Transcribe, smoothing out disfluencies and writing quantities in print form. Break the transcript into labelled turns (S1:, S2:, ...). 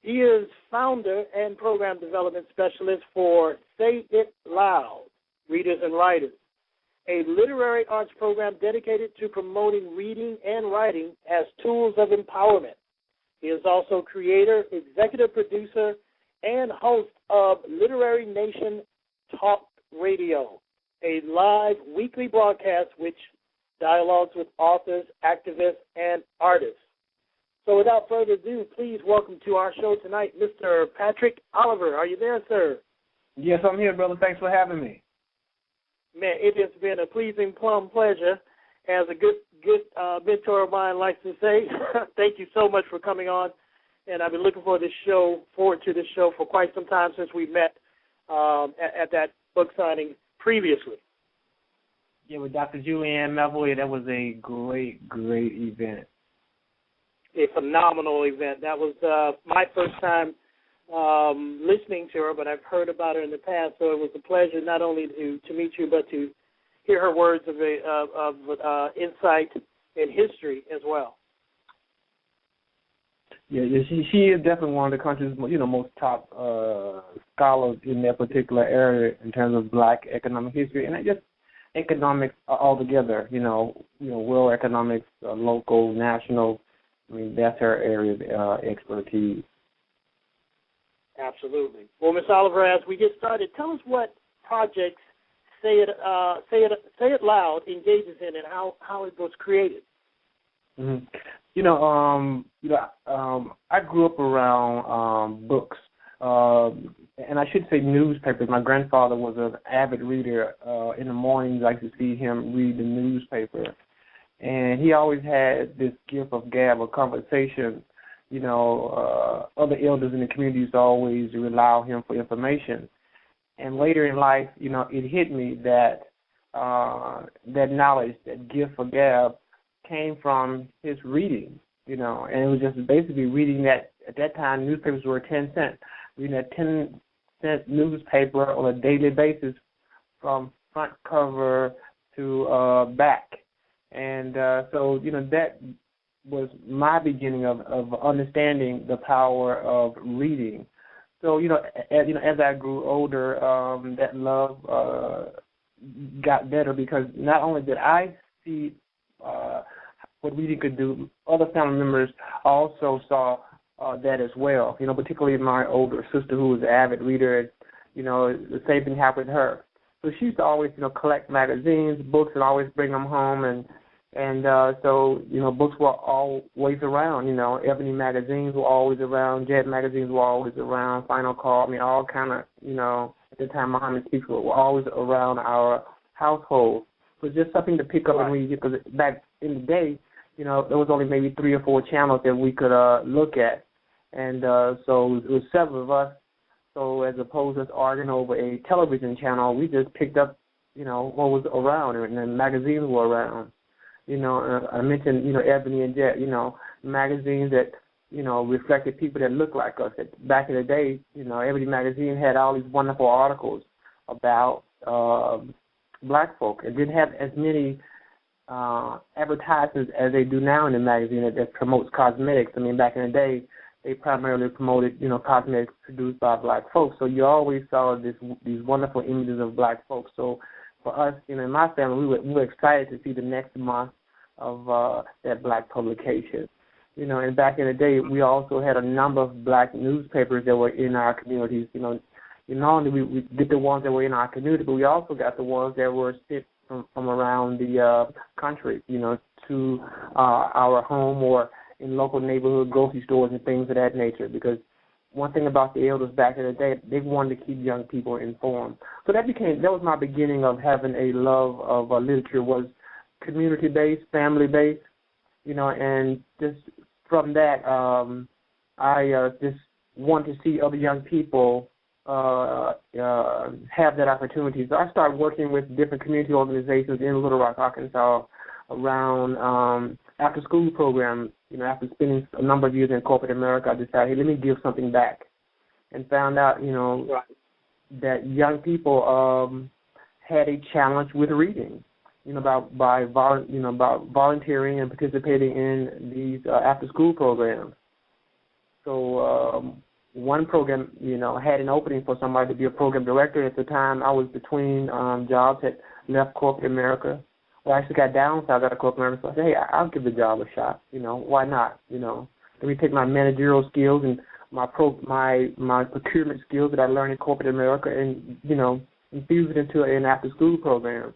S1: He is founder and program development specialist for Say It Loud, Readers and Writers, a literary arts program dedicated to promoting reading and writing as tools of empowerment. He is also creator, executive producer, and host of Literary Nation Talk Radio, a live weekly broadcast which dialogues with authors, activists, and artists. So without further ado, please welcome to our show tonight, Mr. Patrick Oliver. Are you there, sir?
S2: Yes, I'm here, brother. Thanks for having me.
S1: Man, it has been a pleasing, plum pleasure. As a good mentor of mine likes to say, thank you so much for coming on. And I've been looking forward to this show for quite some time since we met at that book signing previously.
S2: Yeah, with Dr. Julianne Melville, that was a great event.
S1: A phenomenal event. That was my first time listening to her, but I've heard about her in the past, so it was a pleasure not only to meet you, but to hear her words of insight and history as well.
S2: Yeah, she is definitely one of the country's most top scholars in that particular area in terms of Black economic history and just economics altogether. World economics, local, national. I mean, that's her area of expertise.
S1: Absolutely. Well, Ms. Oliver, as we get started, tell us what projects Say It Loud engages in and how it was created.
S2: Mm-hmm. I grew up around books, and I should say newspapers. My grandfather was an avid reader. In the mornings, I used to see him read the newspaper, and he always had this gift of gab or conversation. Other elders in the community used to always rely on him for information. And later in life, it hit me that that knowledge, that gift for gab, came from his reading, and it was just basically reading that. At that time, newspapers were 10 cents. Reading that 10-cent newspaper on a daily basis from front cover to back. And so, that was my beginning of understanding the power of reading. So, as I grew older, that love got better because not only did I see what reading could do, other family members also saw that as well. Particularly my older sister who was an avid reader. The same thing happened with her. So she used to always, collect magazines, books, and always bring them home. And so, books were always around. Ebony magazines were always around. Jet magazines were always around. Final Call. All kind of, at the time, Muhammad Speaks were always around our household. It was just something to pick up and read because back in the day, there was only maybe 3 or 4 channels that we could look at. And so it was several of us. So as opposed to us arguing over a television channel, we just picked up, what was around, and then magazines were around. I mentioned, Ebony and Jet, magazines that, reflected people that looked like us. Back in the day, Ebony magazine had all these wonderful articles about Black folk. It didn't have as many advertisements as they do now in the magazine that promotes cosmetics. Back in the day, they primarily promoted, cosmetics produced by Black folks. So you always saw these wonderful images of Black folks. So for us, in my family, we were excited to see the next month of that Black publication. And back in the day, we also had a number of Black newspapers that were in our communities. Not only we get the ones that were in our community, but we also got the ones that were sent from around the country, to our home or in local neighborhood grocery stores and things of that nature. Because one thing about the elders back in the day, they wanted to keep young people informed. So that was my beginning of having a love of literature, was community-based, family-based, and just from that, I just want to see other young people have that opportunity. So I started working with different community organizations in Little Rock, Arkansas, around after-school programs. After spending a number of years in corporate America, I decided, hey, let me give something back, and found out, that young people had a challenge with reading, about volunteering and participating in these after-school programs. So one program, had an opening for somebody to be a program director. At the time, I was between jobs, had left corporate America. Well, I actually got downsized out of corporate America, so I said, hey, I'll give the job a shot. Why not? Let me take my managerial skills and my procurement skills that I learned in corporate America and, infuse it into an after-school program.